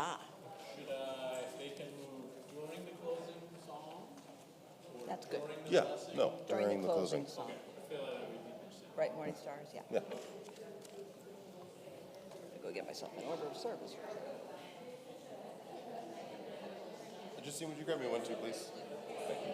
Should they can during the closing song? Or That's good. during the Yeah, blessing? no, During the closing Okay, song. I feel like we need to say. Right, Morning Stars, yeah. Yeah. Go get myself an order of service. Justine, would you grab me one too, please? Thank you.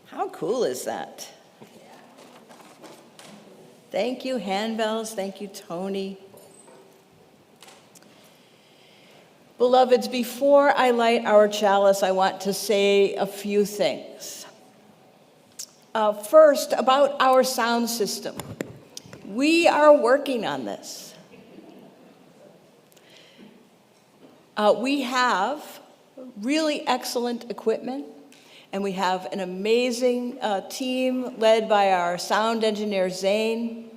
How cool is that? Thank you, handbells. Thank you, Tony. Beloveds, before I light our chalice, I want to say a few things. First, about our sound system. We are working on this. We have really excellent equipment, and we have an amazing team led by our sound engineer, Zane.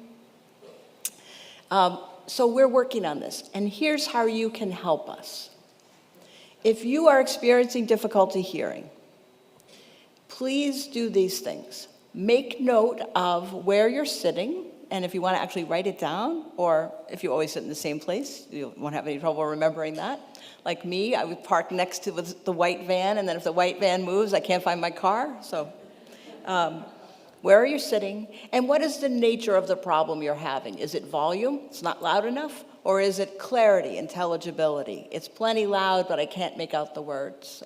So we're working on this, and here's how you can help us. If you are experiencing difficulty hearing, please do these things. Make note of where you're sitting, and if you want to actually write it down, or if you always sit in the same place, you won't have any trouble remembering that. Like me, I would park next to the white van, and then if the white van moves, I can't find my car. So Where are you sitting? And what is the nature of the problem you're having? Is it volume? It's not loud enough? Or is it clarity, intelligibility? It's plenty loud, but I can't make out the words.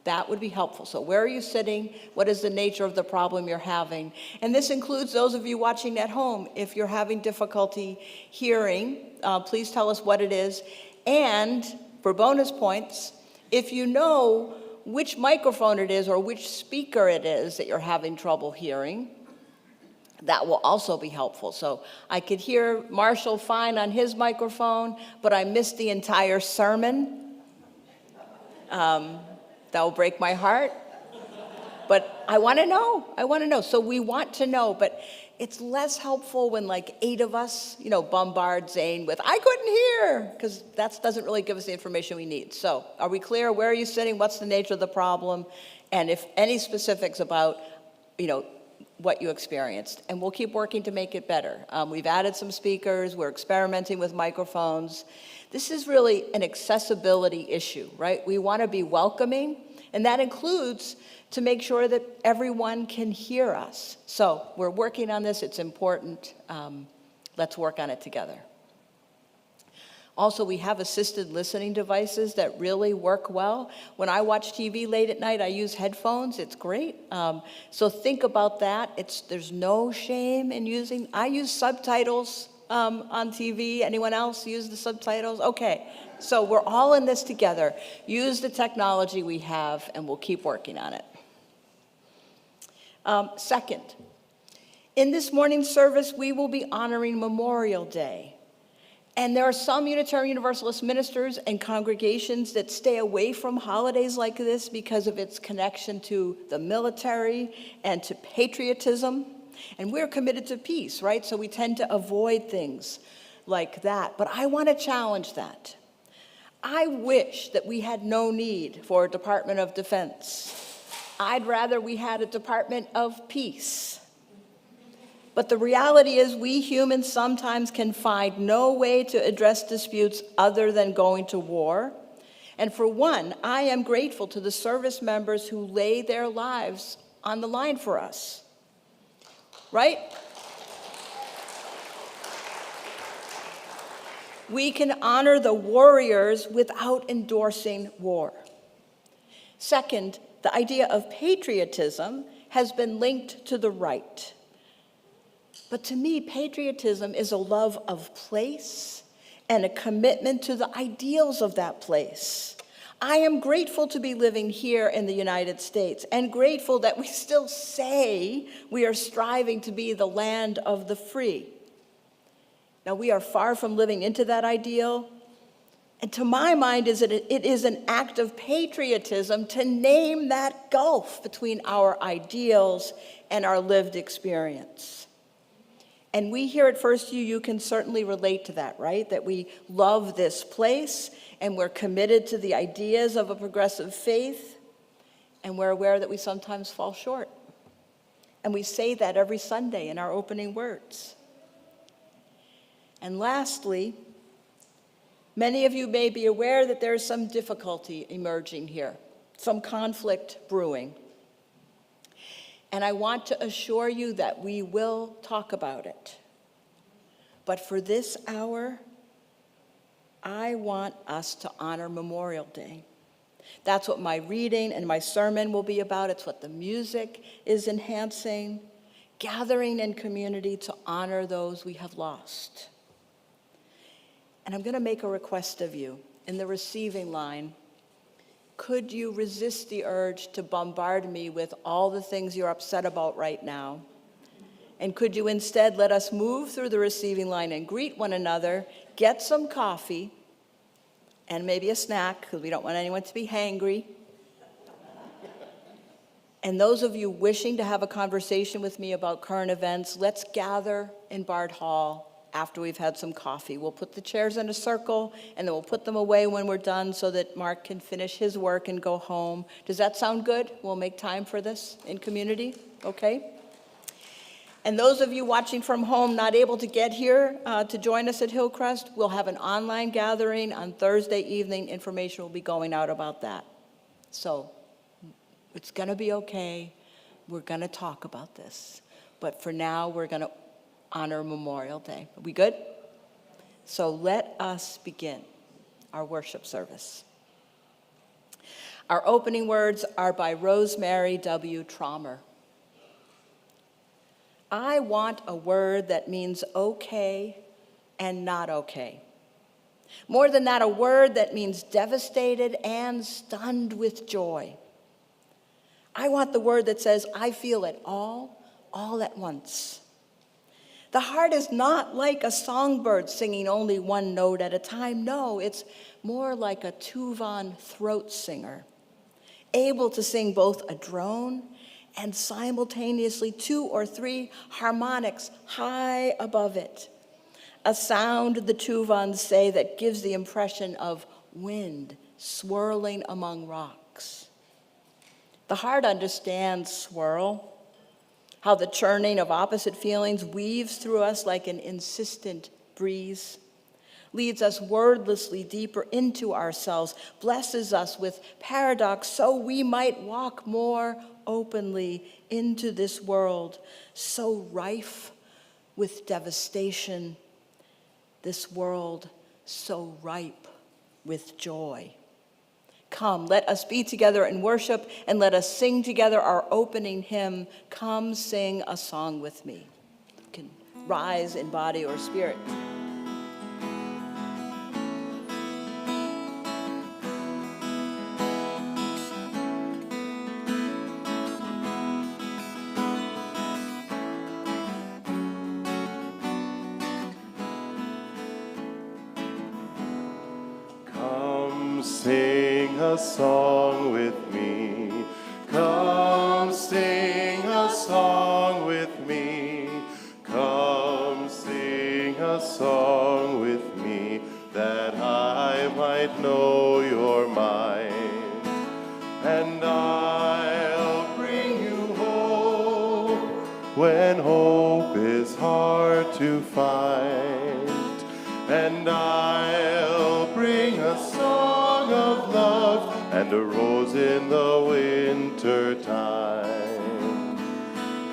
That would be helpful. So where are you sitting? What is the nature of the problem you're having? And this includes those of you watching at home. If you're having difficulty hearing, please tell us what it is. And for bonus points, if you know which microphone it is or which speaker it is that you're having trouble hearing, that will also be helpful. So I could hear Marshall fine on his microphone, but I missed the entire sermon. That will break my heart. But I want to know. So we want to know, but it's less helpful when like 8 of us, bombard Zane with, I couldn't hear, because that doesn't really give us the information we need. So are we clear? Where are you sitting? What's the nature of the problem? And if any specifics about, what you experienced. And we'll keep working to make it better. We've added some speakers. We're experimenting with microphones. This is really an accessibility issue, right? We want to be welcoming, and that includes to make sure that everyone can hear us. So we're working on this. It's important. Let's work on it together. Also, we have assisted listening devices that really work well. When I watch TV late at night, I use headphones. It's great. So think about that. There's no shame in using. I use subtitles on TV. Anyone else use the subtitles? Okay. So we're all in this together. Use the technology we have, and we'll keep working on it. Second, in this morning's service, we will be honoring Memorial Day. And there are some Unitarian Universalist ministers and congregations that stay away from holidays like this because of its connection to the military and to patriotism. And we're committed to peace, right? So we tend to avoid things like that. But I want to challenge that. I wish that we had no need for a Department of Defense. I'd rather we had a Department of Peace. But the reality is we humans sometimes can find no way to address disputes other than going to war. And for one, I am grateful to the service members who lay their lives on the line for us. Right? We can honor the warriors without endorsing war. Second, the idea of patriotism has been linked to the right. But to me, patriotism is a love of place and a commitment to the ideals of that place. I am grateful to be living here in the United States and grateful that we still say we are striving to be the land of the free. Now, we are far from living into that ideal. And to my mind, it is an act of patriotism to name that gulf between our ideals and our lived experience. And we here at First UU can certainly relate to that, right? That we love this place, and we're committed to the ideas of a progressive faith, and we're aware that we sometimes fall short. And we say that every Sunday in our opening words. And lastly, many of you may be aware that there is some difficulty emerging here, some conflict brewing. And I want to assure you that we will talk about it. But for this hour, I want us to honor Memorial Day. That's what my reading and my sermon will be about. It's what the music is enhancing, gathering in community to honor those we have lost. And I'm going to make a request of you. In the receiving line, could you resist the urge to bombard me with all the things you're upset about right now? And could you instead let us move through the receiving line and greet one another, get some coffee, and maybe a snack, because we don't want anyone to be hangry. And those of you wishing to have a conversation with me about current events, let's gather in Bard Hall after we've had some coffee. We'll put the chairs in a circle, and then we'll put them away when we're done so that Mark can finish his work and go home. Does that sound good? We'll make time for this in community, okay? And those of you watching from home not able to get here to join us at Hillcrest, we'll have an online gathering on Thursday evening. Information will be going out about that. So it's gonna be okay. We're gonna talk about this. But for now, we're going to honor Memorial Day. Are we good? So let us begin our worship service. Our opening words are by Rosemary W. Traumer. I want a word that means okay and not okay. More than that, a word that means devastated and stunned with joy. I want the word that says, I feel it all at once. The heart is not like a songbird singing only one note at a time. No, it's more like a Tuvan throat singer, able to sing both a drone and simultaneously 2 or 3 harmonics high above it. A sound, the Tuvans say, that gives the impression of wind swirling among rocks. The heart understands swirl, how the churning of opposite feelings weaves through us like an insistent breeze, leads us wordlessly deeper into ourselves, blesses us with paradox so we might walk more openly into this world so rife with devastation, this world so ripe with joy. Come, let us be together in worship, and let us sing together our opening hymn, Come Sing a Song with Me. You can rise in body or spirit. Sing a song with me. Come sing a song with me. Come sing a song with me, that I might know your mind. And I'll bring you hope when hope is hard to find. And I'll bring a song of love and a rose in the winter time.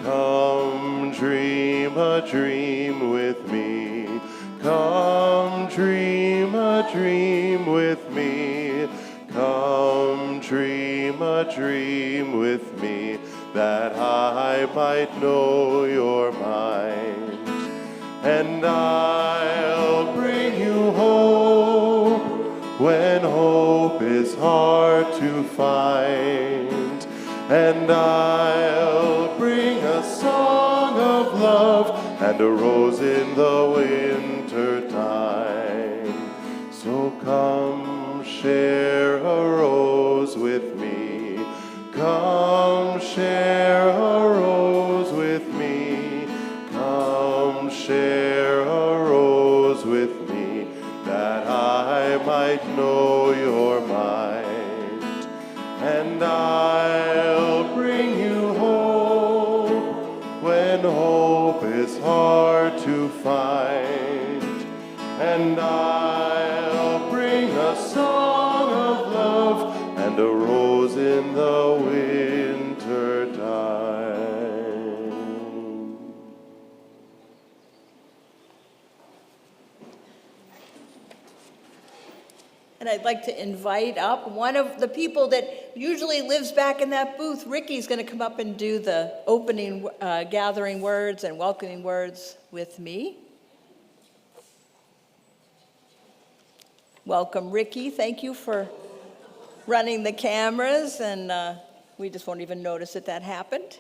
Come dream a dream with me. Come dream a dream with me. Come dream a dream with me, that I might know your mind. And I'll bring you hope when hope is hard to find. And I'll bring a song of love and a rose in the winter time. So come share a rose with me. Come share a rose with me. Come share a rose with me, that I might know your mind. And I'll bring you hope when hope is hard to find. And I'll bring a song of love and a rose in the winter time. And I'd like to invite up one of the people that usually lives back in that booth. Ricky's going to come up and do the opening gathering words and welcoming words with me. Welcome, Ricky. Thank you for running the cameras, and we just won't even notice that happened.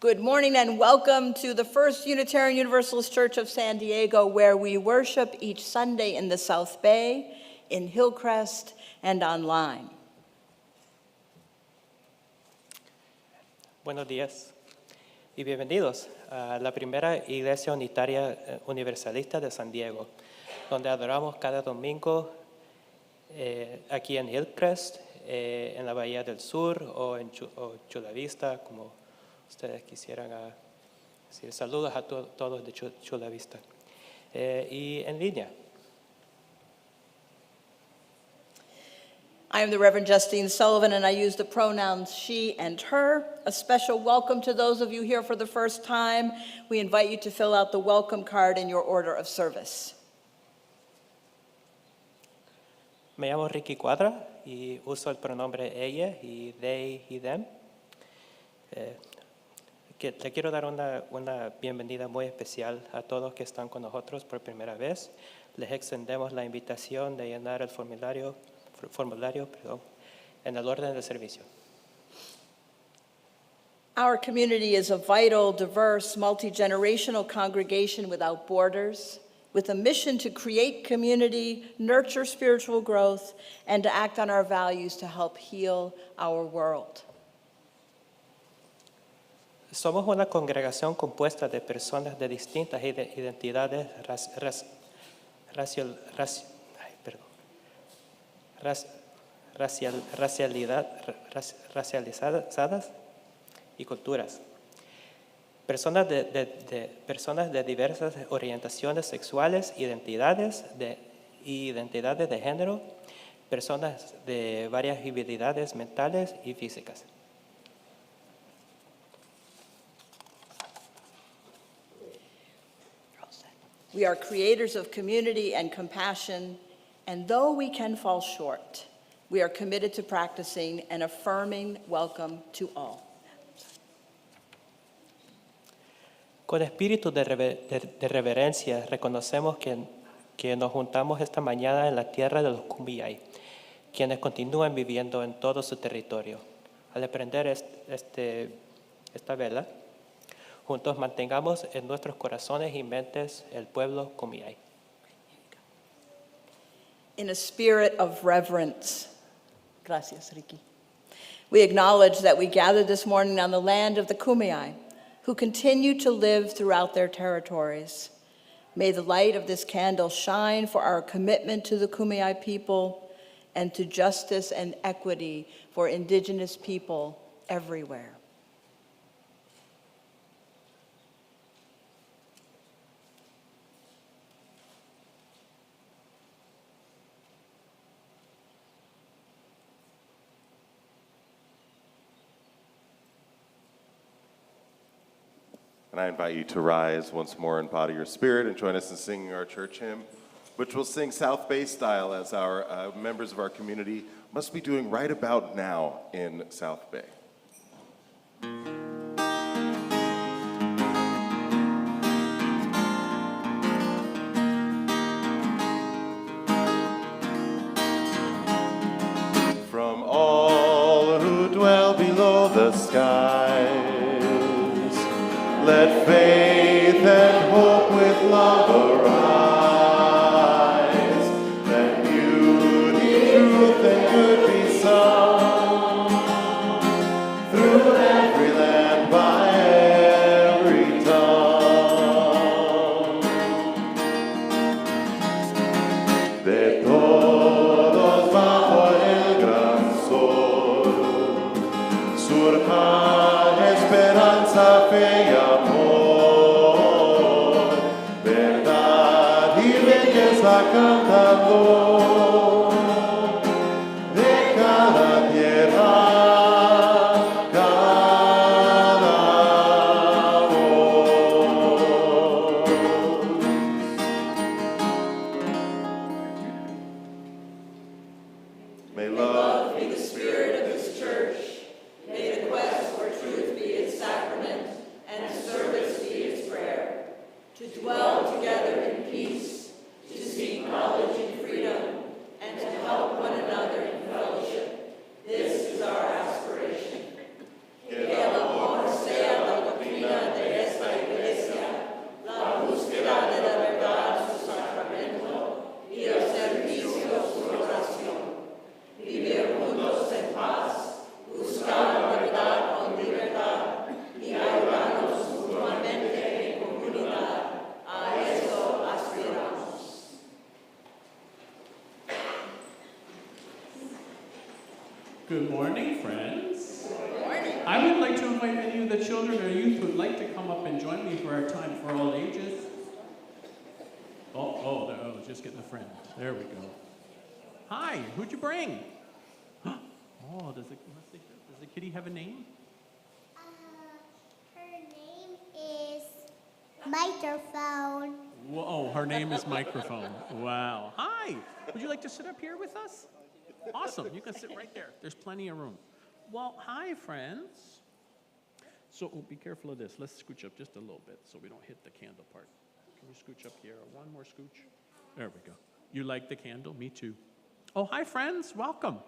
Good morning and welcome to the First Unitarian Universalist Church of San Diego, where we worship each Sunday in the South Bay, in Hillcrest, and online. Buenos días y bienvenidos a la primera Iglesia Unitaria Universalista de San Diego, donde adoramos cada domingo aquí en Hillcrest, en la Bahía del Sur o en Chula Vista, como ustedes quisieran decir. Saludos a todos de Chula Vista. Y en línea. I am the Reverend Justine Sullivan, and I use the pronouns she and her. A special welcome to those of you here for the first time. We invite you to fill out the welcome card in your order of service. Me llamo Ricky Cuadra y uso el pronombre ella y they y them. Le quiero dar una bienvenida muy especial a todos que están con nosotros por primera vez. Les extendemos la invitación de llenar el formulario en el orden de servicio. Our community is a vital, diverse, multi-generational congregation without borders, with a mission to create community, nurture spiritual growth, and to act on our values to help heal our world. Somos una congregación compuesta de personas de distintas identidades racializadas y culturas. Personas de diversas orientaciones sexuales, identidades de género, personas de varias habilidades mentales y físicas. We are creators of community and compassion, and though we can fall short, we are committed to practicing an affirming welcome to all. Con espíritu de reverencia, reconocemos que nos juntamos esta mañana en la tierra de los Kumeyaay, quienes continúan viviendo en todo su territorio. Al aprender esta vela, juntos mantengamos en nuestros corazones y mentes el pueblo Kumeyaay. In a spirit of reverence, gracias, Ricky, we acknowledge that we gather this morning on the land of the Kumeyaay, who continue to live throughout their territories. May the light of this candle shine for our commitment to the Kumeyaay people and to justice and equity for Indigenous people everywhere. And I invite you to rise once more in body or spirit and join us in singing our church hymn, which we'll sing South Bay style, as our members of our community must be doing right about now in South Bay. From all who dwell below the skies, let faith and hope with love arise. Let beauty, truth, and good be sung through every land by every tongue. De todos bajo el gran sol surja esperanza, fe y amor, verdad y belleza cantando de cada tierra, cada voz. May love be the spirit of this church. May the quest for truth be its sacrament and service be its prayer. To dwell together in peace, to seek knowledge and freedom, and to help one another in fellowship. This is our aspiration. Que el amor sea la doctrina de esta iglesia, la búsqueda de la verdad su sacramento y el servicio su oración. Vivir juntos en paz, buscar la verdad con libertad y ayudarnos mutuamente en comunidad. A eso aspiramos. Good morning, friends. Good morning. I would like to invite any of the children or youth who would like to come up and join me for our time for all ages. Oh, just getting a friend. There we go. Hi, who'd you bring? Oh, does the kitty have a name? Her name is Microphone. Whoa, her name is Microphone. Wow. Hi. Would you like to sit up here with us? Awesome. You can sit right there. There's plenty of room. Well, hi, friends. So be careful of this. Let's scooch up just a little bit so we don't hit the candle part. Can you scooch up here? One more scooch. There we go. You like the candle? Me too. Oh, hi, friends. Welcome.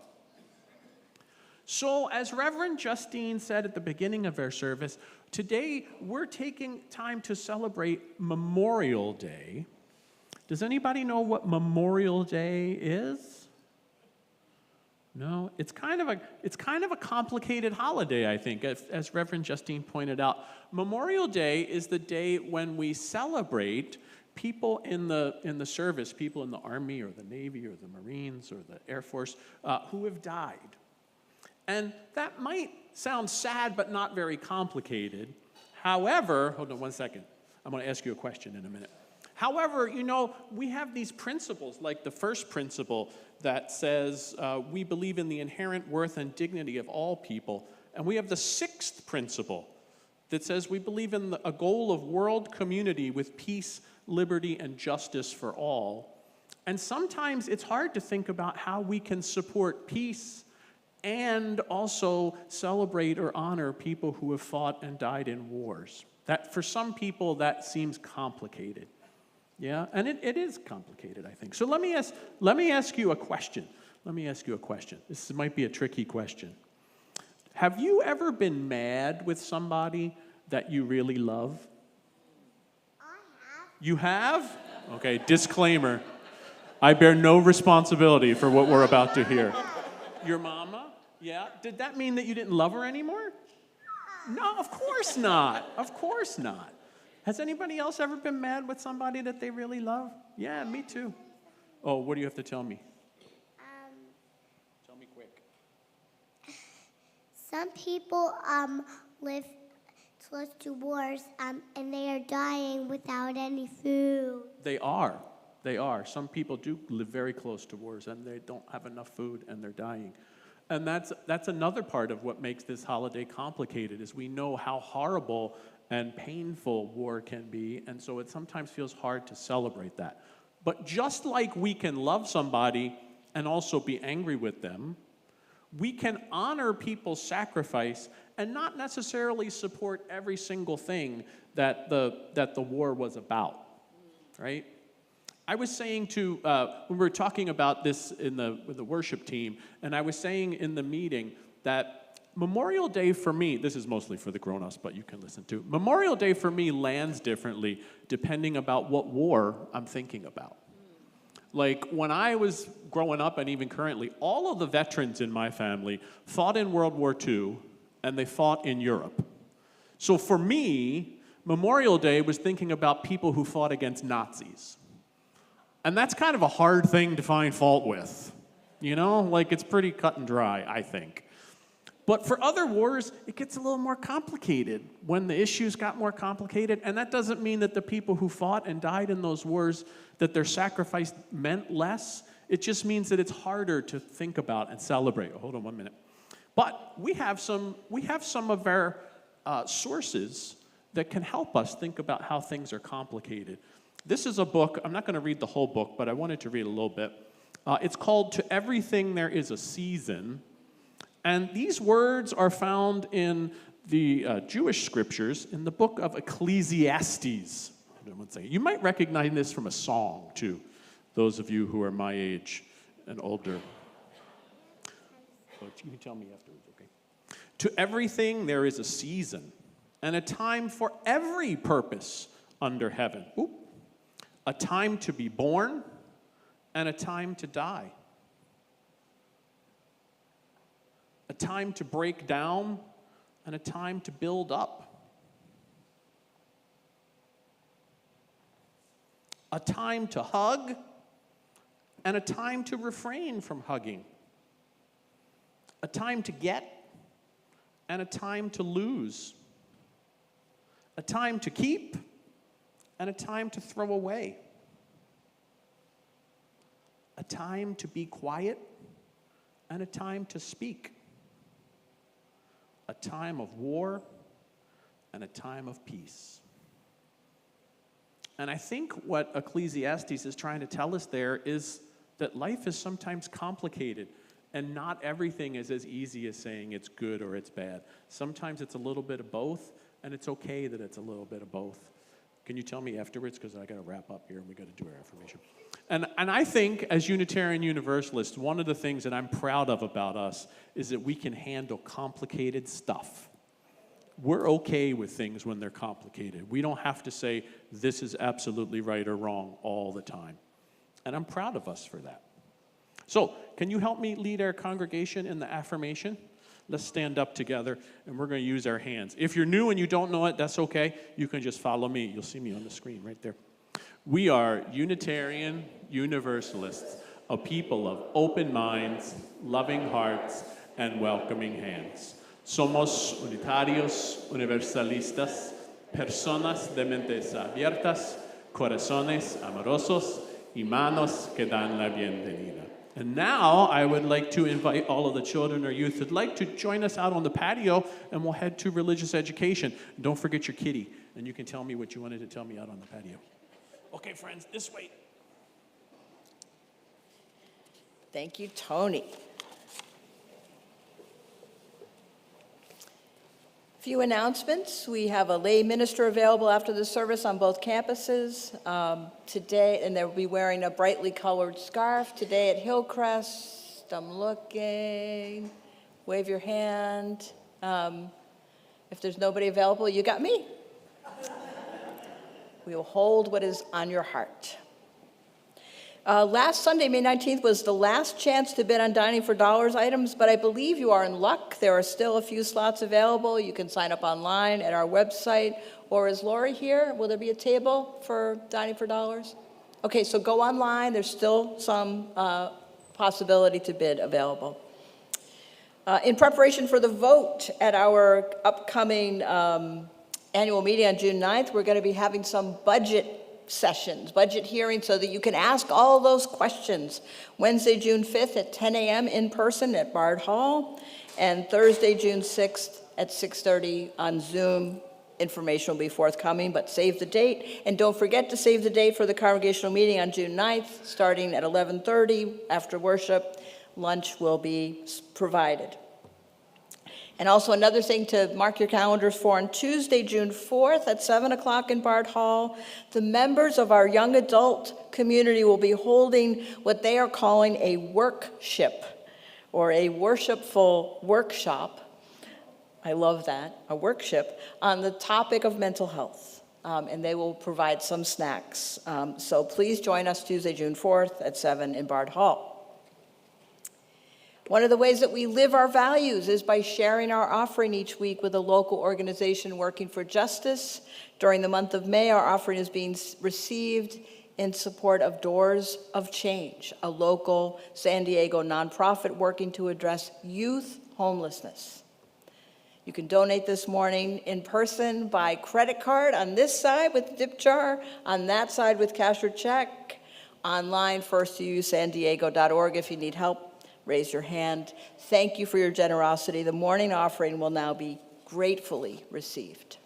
So, as Reverend Justine said at the beginning of our service, today we're taking time to celebrate Memorial Day. Does anybody know what Memorial Day is? No? It's kind of a complicated holiday, I think, as Reverend Justine pointed out. Memorial Day is the day when we celebrate people in the service, people in the Army or the Navy or the Marines or the Air Force who have died. And that might sound sad, but not very complicated. However, hold on one second. I'm going to ask you a question in a minute. However, we have these principles, like the first principle that says we believe in the inherent worth and dignity of all people. And we have the sixth principle that says we believe in a goal of world community with peace, liberty, and justice for all. And sometimes it's hard to think about how we can support peace and also celebrate or honor people who have fought and died in wars. That, for some people, that seems complicated. Yeah, and it is complicated, I think. So let me ask you a question. This might be a tricky question. Have you ever been mad with somebody that you really love? I have. You have? Okay, disclaimer. I bear no responsibility for what we're about to hear. Your mama? Yeah? Did that mean that you didn't love her anymore? No, of course not. Of course not. Has anybody else ever been mad with somebody that they really love? Yeah, me too. Oh, what do you have to tell me? Tell me quick. Some people live close to wars and they are dying without any food. They are. Some people do live very close to wars and they don't have enough food and they're dying. And that's another part of what makes this holiday complicated, is we know how horrible and painful war can be, and so it sometimes feels hard to celebrate that. But just like we can love somebody and also be angry with them, we can honor people's sacrifice and not necessarily support every single thing that the war was about, right? I was saying when we were talking about this with the worship team, and I was saying in the meeting that Memorial Day for me, this is mostly for the grown-ups, but you can listen too. Memorial Day for me lands differently depending about what war I'm thinking about. Like when I was growing up and even currently, all of the veterans in my family fought in World War II and they fought in Europe. So for me, Memorial Day was thinking about people who fought against Nazis. And that's kind of a hard thing to find fault with. Like it's pretty cut and dry, I think. But for other wars, it gets a little more complicated when the issues got more complicated. And that doesn't mean that the people who fought and died in those wars, that their sacrifice meant less. It just means that it's harder to think about and celebrate. Hold on 1 minute. But we have some of our sources that can help us think about how things are complicated. This is a book. I'm not going to read the whole book, but I wanted to read a little bit. It's called To Everything There Is a Season. And these words are found in the Jewish scriptures in the book of Ecclesiastes. You might recognize this from a song, too, those of you who are my age and older. But you can tell me afterwards, okay? To everything there is a season, and a time for every purpose under heaven. A time to be born, and a time to die. A time to break down, and a time to build up. A time to hug, and a time to refrain from hugging. A time to get, and a time to lose. A time to keep, and a time to throw away. A time to be quiet, and a time to speak. a time of war and a time of peace. And I think what Ecclesiastes is trying to tell us there is that life is sometimes complicated, and not everything is as easy as saying it's good or it's bad. Sometimes it's a little bit of both, and it's okay that it's a little bit of both. Can you tell me afterwards? Because I got to wrap up here and we got to do our affirmation. And I think as Unitarian Universalists, one of the things that I'm proud of about us is that we can handle complicated stuff. We're okay with things when they're complicated. We don't have to say this is absolutely right or wrong all the time. And I'm proud of us for that. So, can you help me lead our congregation in the affirmation? Let's stand up together, and we're going to use our hands. If you're new and you don't know it, that's okay. You can just follow me. You'll see me on the screen right there. We are Unitarian Universalists, a people of open minds, loving hearts, and welcoming hands. Somos unitarios, universalistas, personas de mentes abiertas, corazones amorosos, y manos que dan la bienvenida. And now I would like to invite all of the children or youth who'd like to join us out on the patio, and we'll head to religious education. Don't forget your kitty, and you can tell me what you wanted to tell me out on the patio. Okay, friends, this way. Thank you, Tony. A few announcements. We have a lay minister available after the service on both campuses today, and they'll be wearing a brightly colored scarf. Today at Hillcrest, I'm looking. Wave your hand. If there's nobody available, you got me. We will hold what is on your heart. Last Sunday, May 19th, was the last chance to bid on Dining for Dollars items, but I believe you are in luck. There are still a few slots available. You can sign up online at our website. Or is Lori here? Will there be a table for Dining for Dollars? Okay, so go online. There's still some possibility to bid available. In preparation for the vote at our upcoming annual meeting on June 9th, we're going to be having some budget sessions, budget hearings, so that you can ask all those questions. Wednesday, June 5th at 10 a.m. in person at Bard Hall, and Thursday, June 6th at 6:30 on Zoom. Information will be forthcoming, but save the date. And don't forget to save the date for the congregational meeting on June 9th, starting at 11:30 after worship. Lunch will be provided. And also another thing to mark your calendars for, on Tuesday, June 4th at 7 o'clock in Bard Hall, the members of our young adult community will be holding what they are calling a workship, or a worshipful workshop. I love that, a workship, on the topic of mental health. And they will provide some snacks. So please join us Tuesday, June 4th at 7 in Bard Hall. One of the ways that we live our values is by sharing our offering each week with a local organization working for justice. During the month of May, our offering is being received in support of Doors of Change, a local San Diego nonprofit working to address youth homelessness. You can donate this morning in person by credit card on this side with tip jar, on that side with cash or check, online firstusandiego.org. If you need help, raise your hand. Thank you for your generosity. The morning offering will now be gratefully received.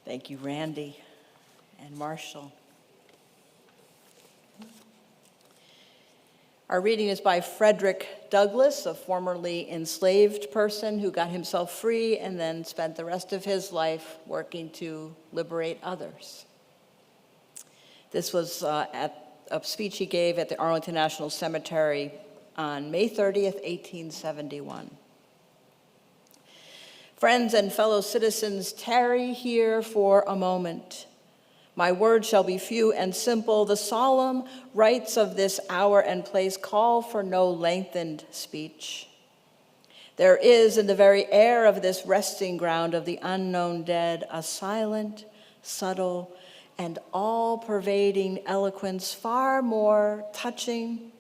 Thank you, Randy and Marshall. Our reading is by Frederick Douglass, a formerly enslaved person who got himself free and then spent the rest of his life working to liberate others. This was at a speech he gave at the Arlington National Cemetery on May 30th, 1871. Friends and fellow citizens, tarry here for a moment. My words shall be few and simple. The solemn rites of this hour and place call for no lengthened speech. There is in the very air of this resting ground of the unknown dead a silent, subtle, and all-pervading eloquence far more touching,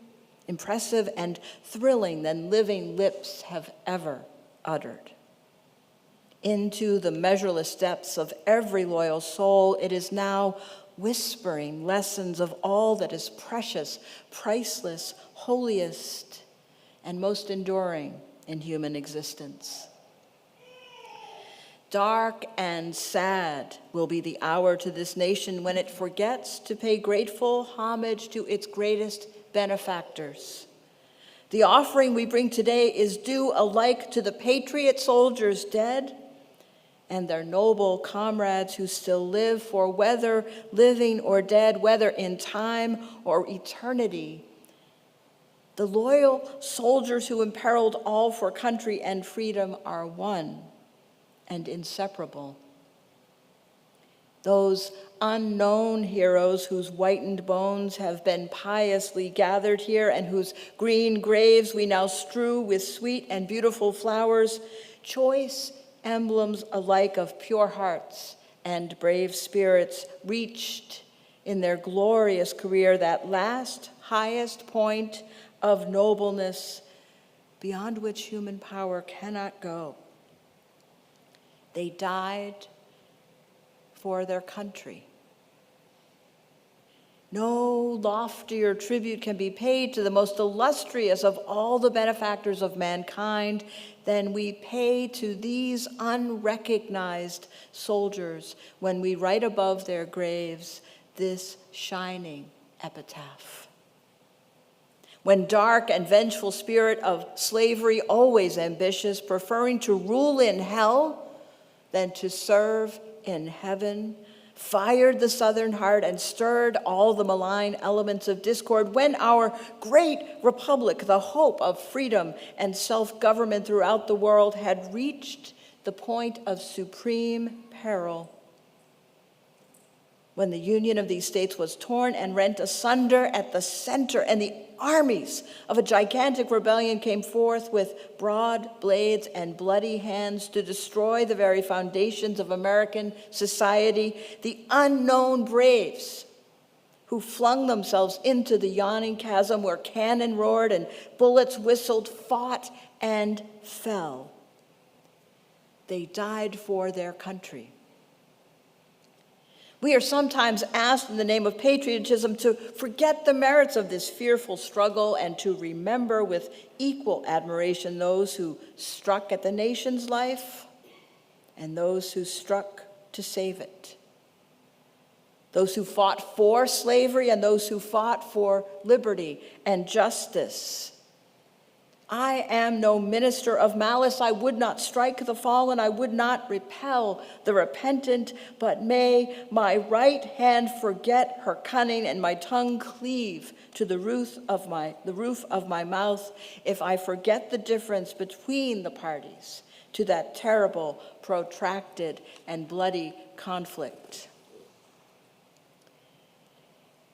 impressive, and thrilling than living lips have ever uttered. Into the measureless depths of every loyal soul, it is now whispering lessons of all that is precious, priceless, holiest, and most enduring in human existence. Dark and sad will be the hour to this nation when it forgets to pay grateful homage to its greatest benefactors. The offering we bring today is due alike to the patriot soldiers dead and their noble comrades who still live, for whether living or dead, whether in time or eternity, the loyal soldiers who imperiled all for country and freedom are one and inseparable. Those unknown heroes whose whitened bones have been piously gathered here and whose green graves we now strew with sweet and beautiful flowers, choice emblems alike of pure hearts and brave spirits, reached in their glorious career that last, highest point of nobleness beyond which human power cannot go. They died for their country. No loftier tribute can be paid to the most illustrious of all the benefactors of mankind than we pay to these unrecognized soldiers when we write above their graves this shining epitaph. When dark and vengeful spirit of slavery, always ambitious, preferring to rule in hell than to serve in heaven, fired the Southern heart and stirred all the malign elements of discord, when our great republic, the hope of freedom and self-government throughout the world, had reached the point of supreme peril, when the union of these states was torn and rent asunder at the center, and the armies of a gigantic rebellion came forth with broad blades and bloody hands to destroy the very foundations of American society, the unknown braves who flung themselves into the yawning chasm where cannon roared and bullets whistled, fought and fell. They died for their country. We are sometimes asked in the name of patriotism to forget the merits of this fearful struggle and to remember with equal admiration those who struck at the nation's life and those who struck to save it. Those who fought for slavery and those who fought for liberty and justice. I am no minister of malice. I would not strike the fallen. I would not repel the repentant. But may my right hand forget her cunning and my tongue cleave to the roof of my mouth if I forget the difference between the parties to that terrible, protracted, and bloody conflict.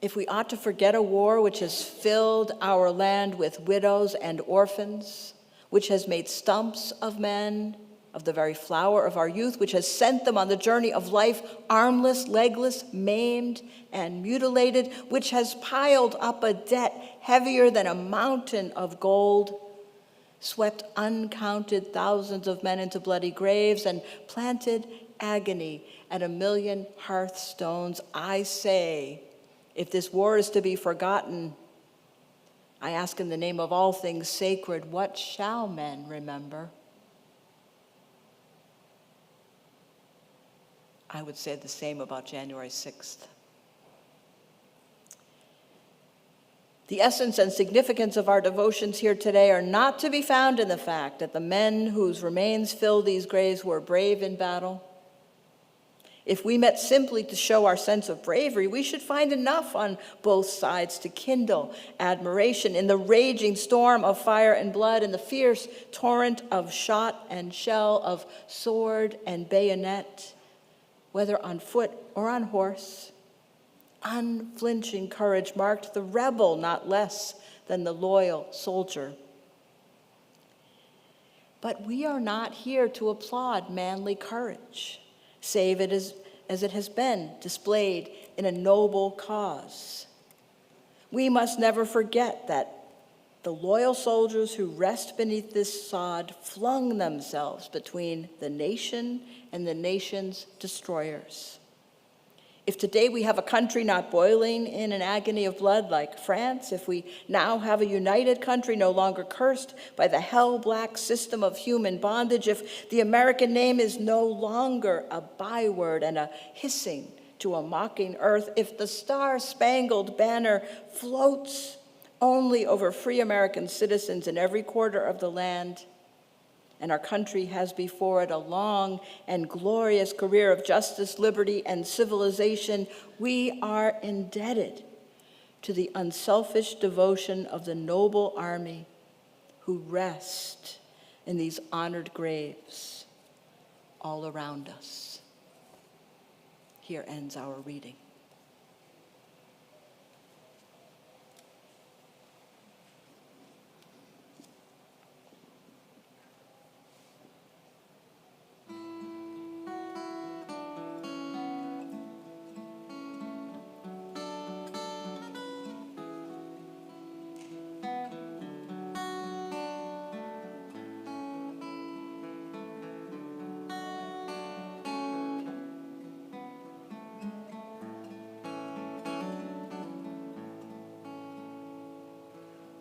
If we ought to forget a war which has filled our land with widows and orphans, which has made stumps of men, of the very flower of our youth, which has sent them on the journey of life armless, legless, maimed, and mutilated, which has piled up a debt heavier than a mountain of gold, swept uncounted thousands of men into bloody graves, and planted agony at a million hearthstones, I say, if this war is to be forgotten, I ask in the name of all things sacred, what shall men remember? I would say the same about January 6th. The essence and significance of our devotions here today are not to be found in the fact that the men whose remains fill these graves were brave in battle. If we met simply to show our sense of bravery, we should find enough on both sides to kindle admiration in the raging storm of fire and blood, in the fierce torrent of shot and shell, of sword and bayonet, whether on foot or on horse. Unflinching courage marked the rebel not less than the loyal soldier. But we are not here to applaud manly courage, save it as it has been displayed in a noble cause. We must never forget that the loyal soldiers who rest beneath this sod flung themselves between the nation and the nation's destroyers. If today we have a country not boiling in an agony of blood like France, if we now have a united country no longer cursed by the hell-black system of human bondage, if the American name is no longer a byword and a hissing to a mocking earth, if the star-spangled banner floats only over free American citizens in every quarter of the land, and our country has before it a long and glorious career of justice, liberty, and civilization, we are indebted to the unselfish devotion of the noble army who rest in these honored graves all around us. Here ends our reading.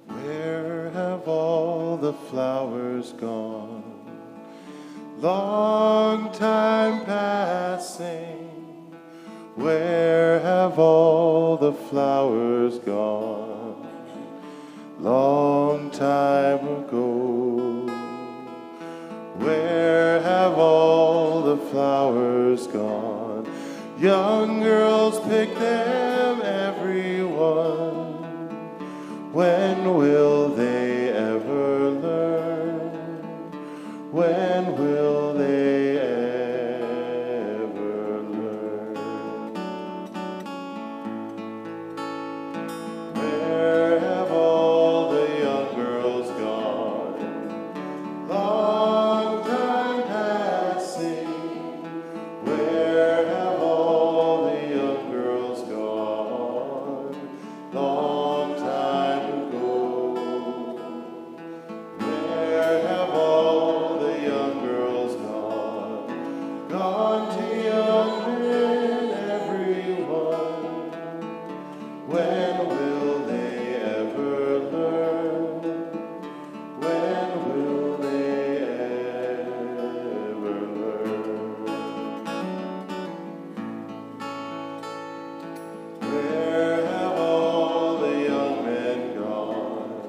Where have all the flowers gone? Long time passing. Where have all the flowers gone? Long time ago. Where have all the flowers gone? Young girls pick them, everyone. When will they ever learn? When will they ever learn? Where have all the young girls gone? Long time passing. Where have all the young girls gone? Long time ago. Where have all the young girls gone? Gone to young men, everyone. When will they ever learn? When will they ever learn? Where have all the young men gone?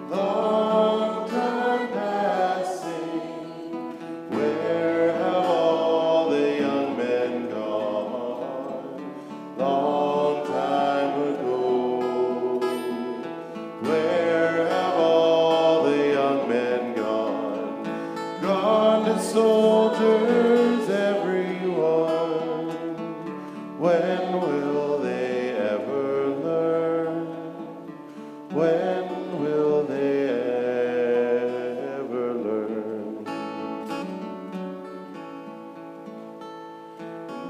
Long time passing. Where have all the young men gone? Long time ago. Where have all the young men gone? Gone to soldiers, everyone. When will they ever learn? When will they ever learn?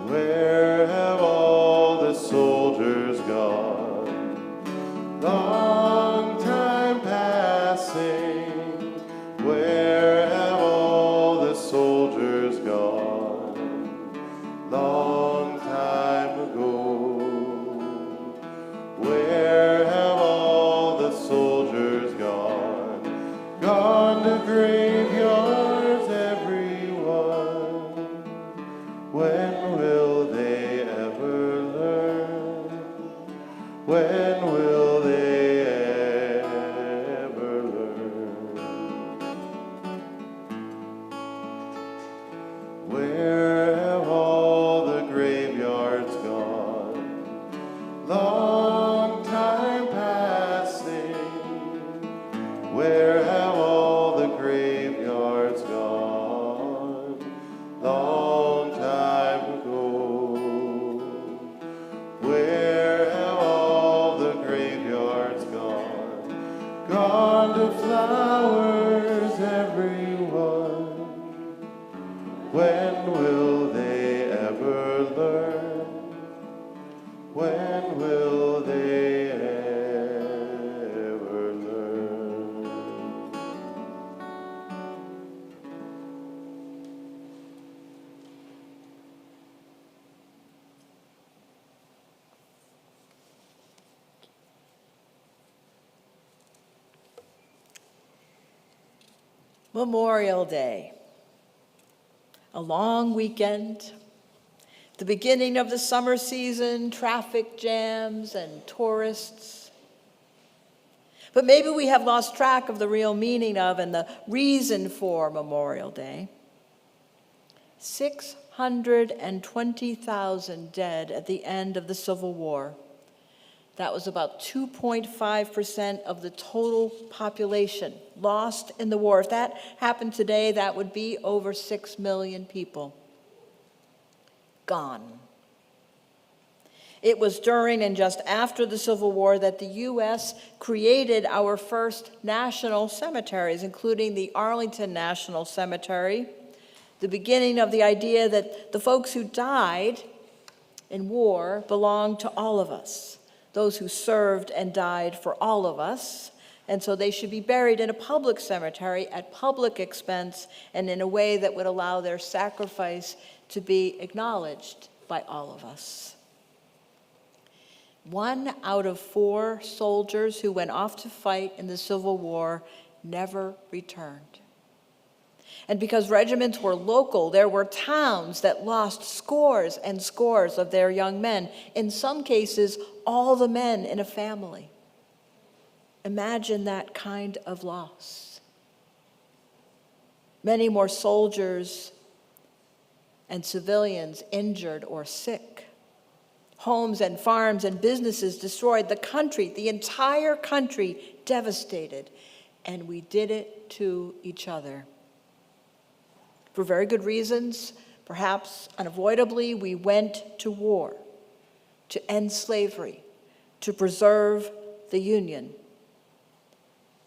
Where have all the soldiers gone? Long time passing. Where have all the soldiers gone? Long time ago. Where have all the soldiers gone? Gone to graveyards, everyone. When Where have all the graveyards gone? Long time ago. Where have all the graveyards gone? Gone to flowers, everyone. When will they ever learn? When will they ever learn? Memorial Day, a long weekend, the beginning of the summer season, traffic jams and tourists. But maybe we have lost track of the real meaning of and the reason for Memorial Day. 620,000 dead at the end of the Civil War. That was about 2.5% of the total population lost in the war. If that happened today, that would be over 6 million people gone. It was during and just after the Civil War that the U.S. created our first national cemeteries, including the Arlington National Cemetery, the beginning of the idea that the folks who died in war belonged to all of us, those who served and died for all of us, and so they should be buried in a public cemetery at public expense and in a way that would allow their sacrifice to be acknowledged by all of us. 1 out of 4 soldiers who went off to fight in the Civil War never returned. And because regiments were local, there were towns that lost scores and scores of their young men, in some cases, all the men in a family. Imagine that kind of loss. Many more soldiers and civilians injured or sick. Homes and farms and businesses destroyed. The country, the entire country, devastated. And we did it to each other. For very good reasons, perhaps unavoidably, we went to war to end slavery, to preserve the Union.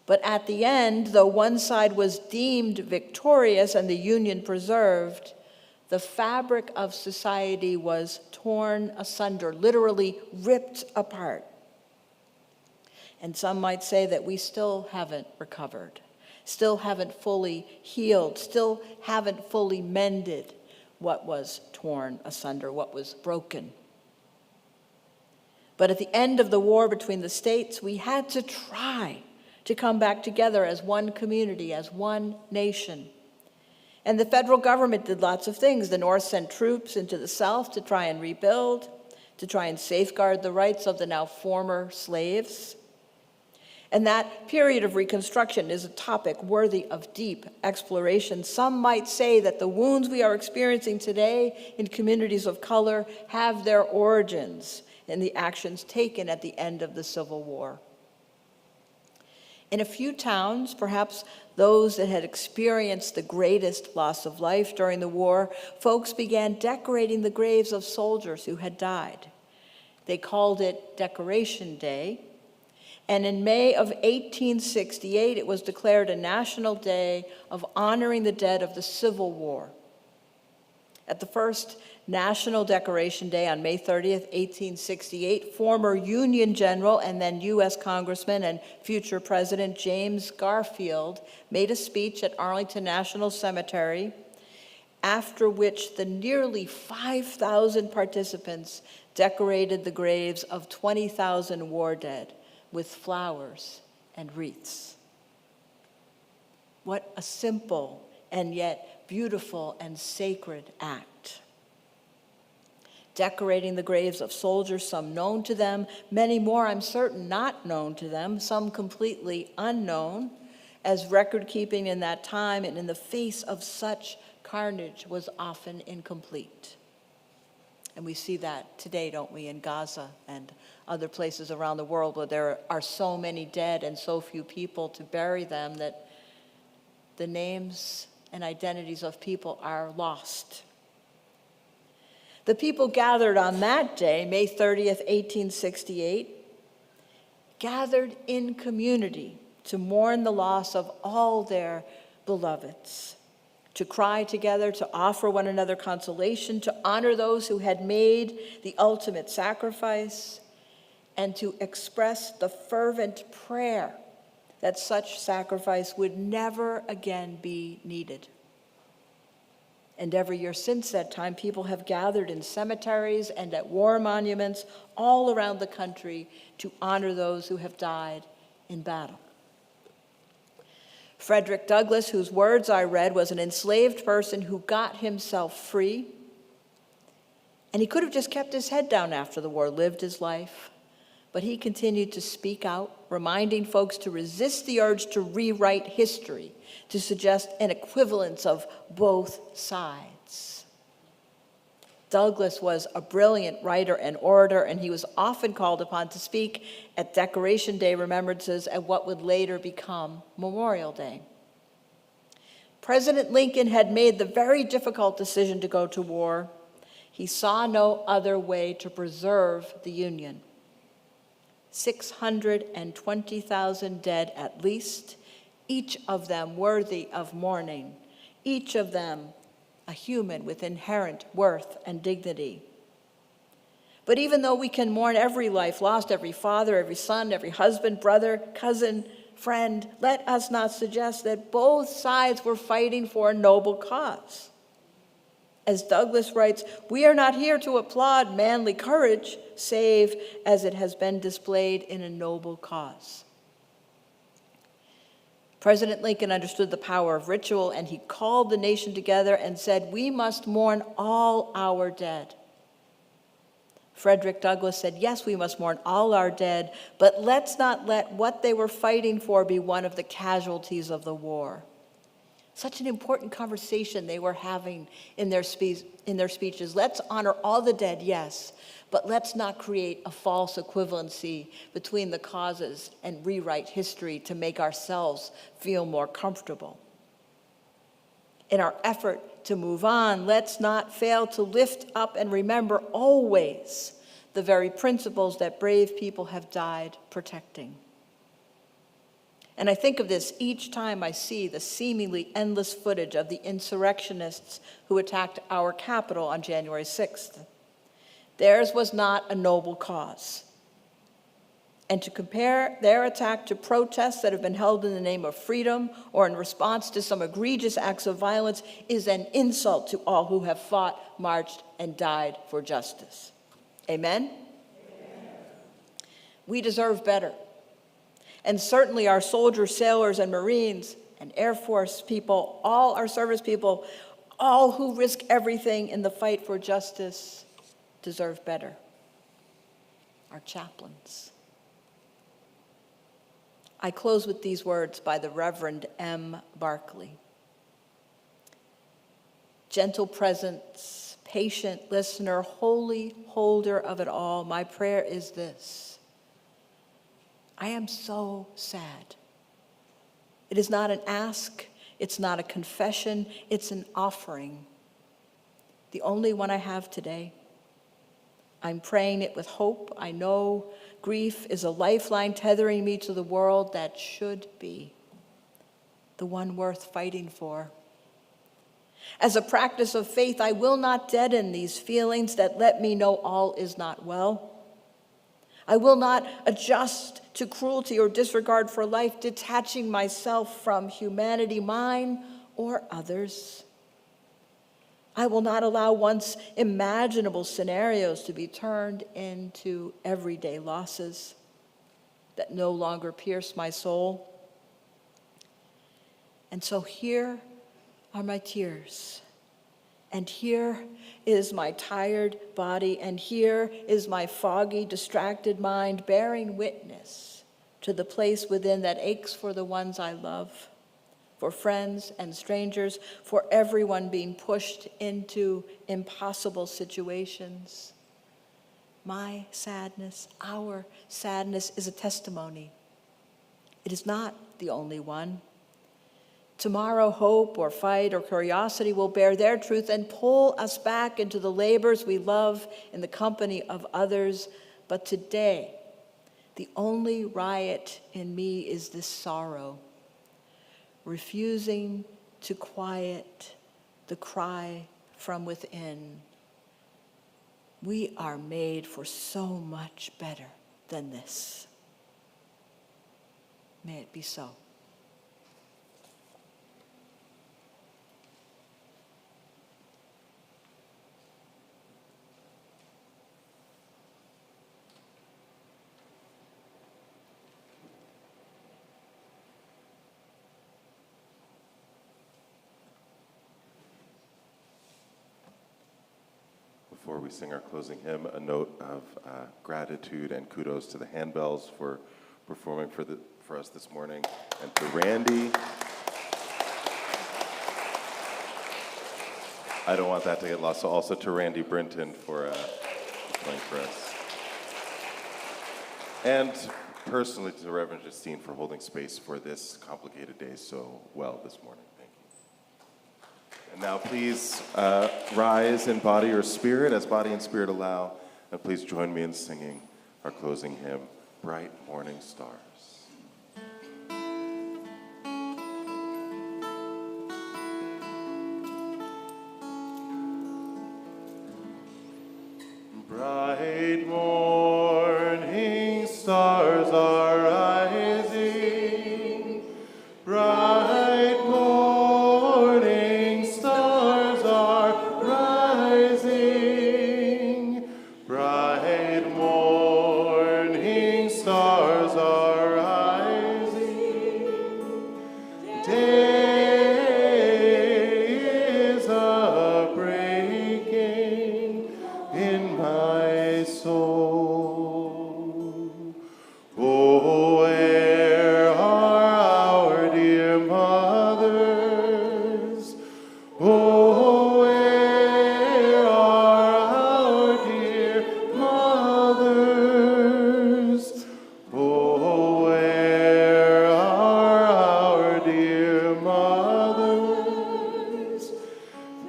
But at the end, though one side was deemed victorious and the Union preserved, the fabric of society was torn asunder, literally ripped apart. And some might say that we still haven't recovered, still haven't fully healed, still haven't fully mended what was torn asunder, what was broken. But at the end of the war between the states, we had to try to come back together as one community, as one nation. And the federal government did lots of things. The North sent troops into the South to try and rebuild, to try and safeguard the rights of the now former slaves. And that period of Reconstruction is a topic worthy of deep exploration. Some might say that the wounds we are experiencing today in communities of color have their origins in the actions taken at the end of the Civil War. In a few towns, perhaps those that had experienced the greatest loss of life during the war, folks began decorating the graves of soldiers who had died. They called it Decoration Day. And in May of 1868, it was declared a national day of honoring the dead of the Civil War. At the first National Decoration Day on May 30th, 1868, former Union General and then U.S. Congressman and future President James Garfield made a speech at Arlington National Cemetery, after which the nearly 5,000 participants decorated the graves of 20,000 war dead with flowers and wreaths. What a simple and yet beautiful and sacred act. Decorating the graves of soldiers, some known to them, many more, I'm certain, not known to them, some completely unknown, as record-keeping in that time and in the face of such carnage was often incomplete. And we see that today, don't we, in Gaza and other places around the world where there are so many dead and so few people to bury them that the names and identities of people are lost. The people gathered on that day, May 30th, 1868, gathered in community to mourn the loss of all their beloveds, to cry together, to offer one another consolation, to honor those who had made the ultimate sacrifice, and to express the fervent prayer that such sacrifice would never again be needed. And every year since that time, people have gathered in cemeteries and at war monuments all around the country to honor those who have died in battle. Frederick Douglass, whose words I read, was an enslaved person who got himself free. And he could have just kept his head down after the war, lived his life. But he continued to speak out, reminding folks to resist the urge to rewrite history, to suggest an equivalence of both sides. Douglass was a brilliant writer and orator, and he was often called upon to speak at Decoration Day remembrances at what would later become Memorial Day. President Lincoln had made the very difficult decision to go to war. He saw no other way to preserve the Union. 620,000 dead at least, each of them worthy of mourning, each of them a human with inherent worth and dignity. But even though we can mourn every life lost, every father, every son, every husband, brother, cousin, friend, let us not suggest that both sides were fighting for a noble cause. As Douglass writes, we are not here to applaud manly courage, save as it has been displayed in a noble cause. President Lincoln understood the power of ritual, and he called the nation together and said, we must mourn all our dead. Frederick Douglass said, yes, we must mourn all our dead, but let's not let what they were fighting for be one of the casualties of the war. Such an important conversation they were having in their speeches. Let's honor all the dead, yes, but let's not create a false equivalency between the causes and rewrite history to make ourselves feel more comfortable. In our effort to move on, let's not fail to lift up and remember always the very principles that brave people have died protecting. And I think of this each time I see the seemingly endless footage of the insurrectionists who attacked our Capitol on January 6th. Theirs was not a noble cause. And to compare their attack to protests that have been held in the name of freedom or in response to some egregious acts of violence is an insult to all who have fought, marched, and died for justice. Amen? Amen. We deserve better. And certainly our soldiers, sailors, and Marines, and Air Force people, all our service people, all who risk everything in the fight for justice deserve better. Our chaplains. I close with these words by the Reverend M. Barkley. Gentle presence, patient listener, holy holder of it all, my prayer is this. I am so sad. It is not an ask, it's not a confession, it's an offering. The only one I have today. I'm praying it with hope. I know grief is a lifeline tethering me to the world that should be, the one worth fighting for. As a practice of faith, I will not deaden these feelings that let me know all is not well. I will not adjust to cruelty or disregard for life, detaching myself from humanity, mine or others. I will not allow once imaginable scenarios to be turned into everyday losses that no longer pierce my soul. And so here are my tears. And here is my tired body, and here is my foggy, distracted mind bearing witness to the place within that aches for the ones I love, for friends and strangers, for everyone being pushed into impossible situations. My sadness, our sadness, is a testimony. It is not the only one. Tomorrow, hope or fight or curiosity will bear their truth and pull us back into the labors we love in the company of others. But today, the only riot in me is this sorrow, refusing to quiet the cry from within. We are made for so much better than this. May it be so. Before we sing our closing hymn, a note of gratitude and kudos to the handbells for performing for us this morning, and to Randy. I don't want that to get lost. So also to Randy Brinton for playing for us. And personally to Reverend Justine for holding space for this complicated day so well this morning. Thank you. And now please rise in body or spirit as body and spirit allow, and please join me in singing our closing hymn, Bright Morning Stars. Bright morning stars are rising. Bright morning stars are rising. Bright morning stars are rising. Day is a breaking in my soul. Oh, where are our dear mothers? Oh, where are our dear mothers? Oh, where are our dear mothers?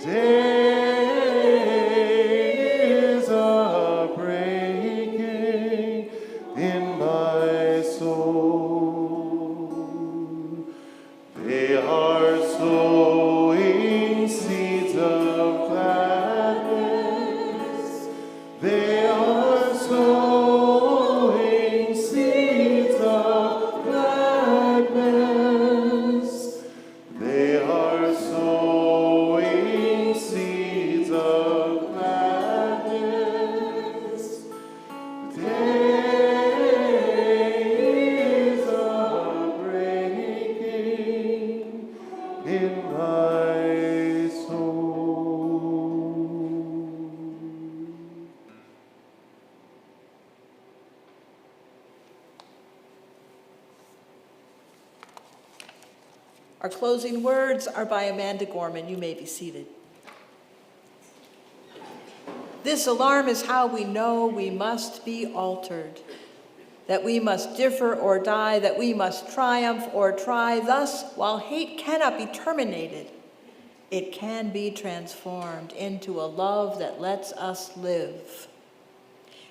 Day is a breaking in my soul. They are sowing seeds of gladness. They are sowing seeds of gladness. They are sowing seeds of gladness. Day is a breaking in my soul. Our closing words are by Amanda Gorman. You may be seated. This alarm is how we know we must be altered, that we must differ or die, that we must triumph or try. Thus, while hate cannot be terminated, it can be transformed into a love that lets us live.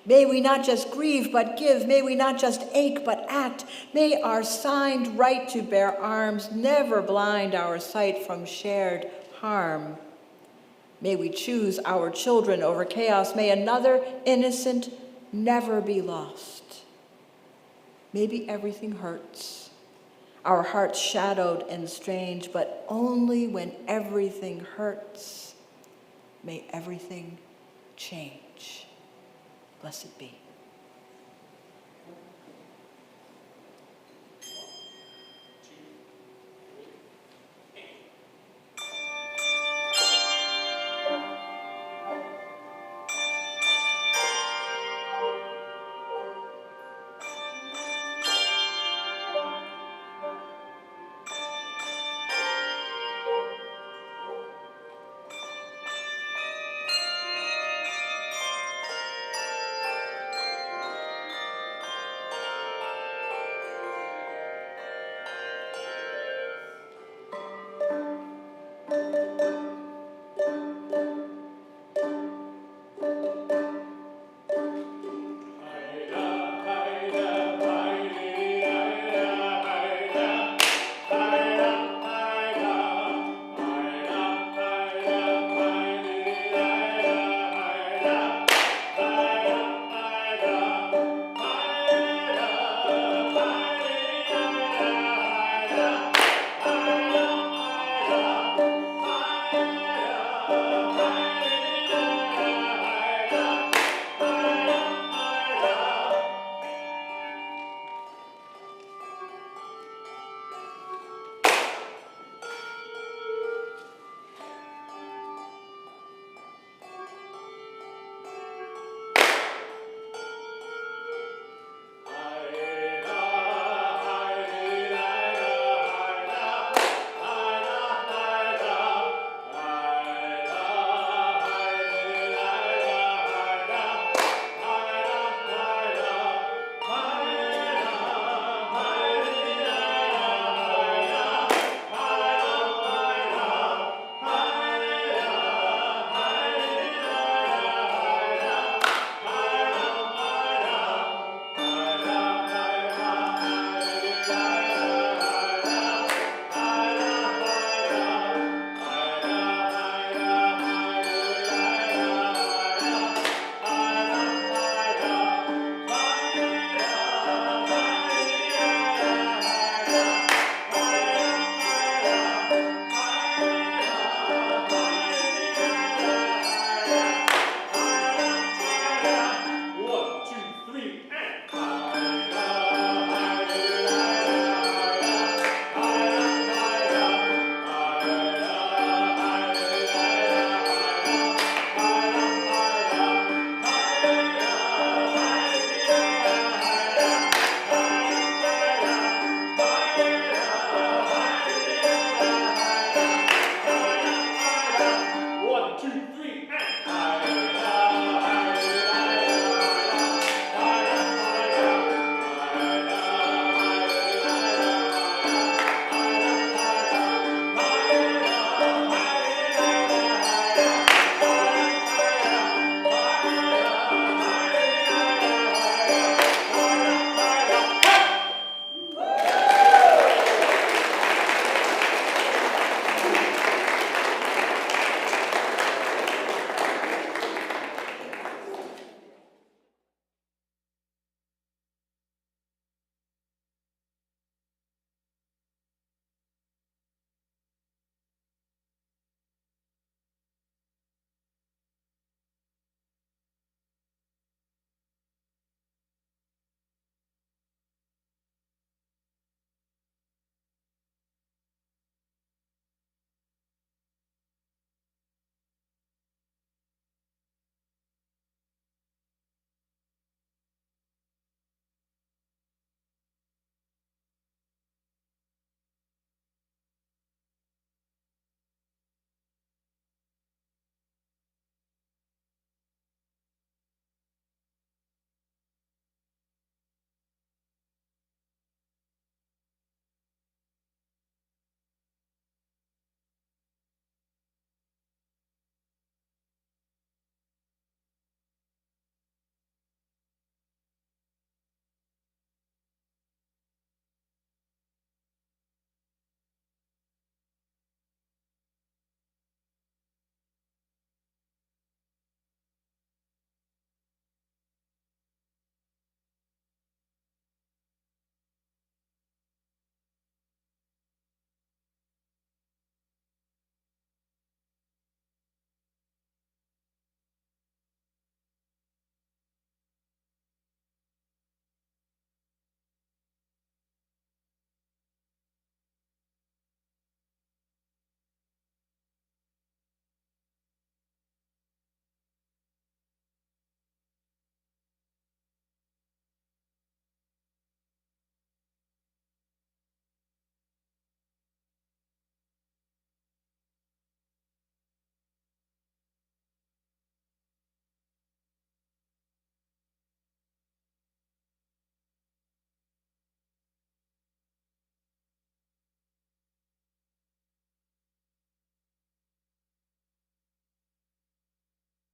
May we not just grieve but give. May we not just ache but act. May our signed right to bear arms never blind our sight from shared harm. May we choose our children over chaos. May another innocent never be lost. Maybe everything hurts, our hearts shadowed and strange, but only when everything hurts, may everything change. Blessed be.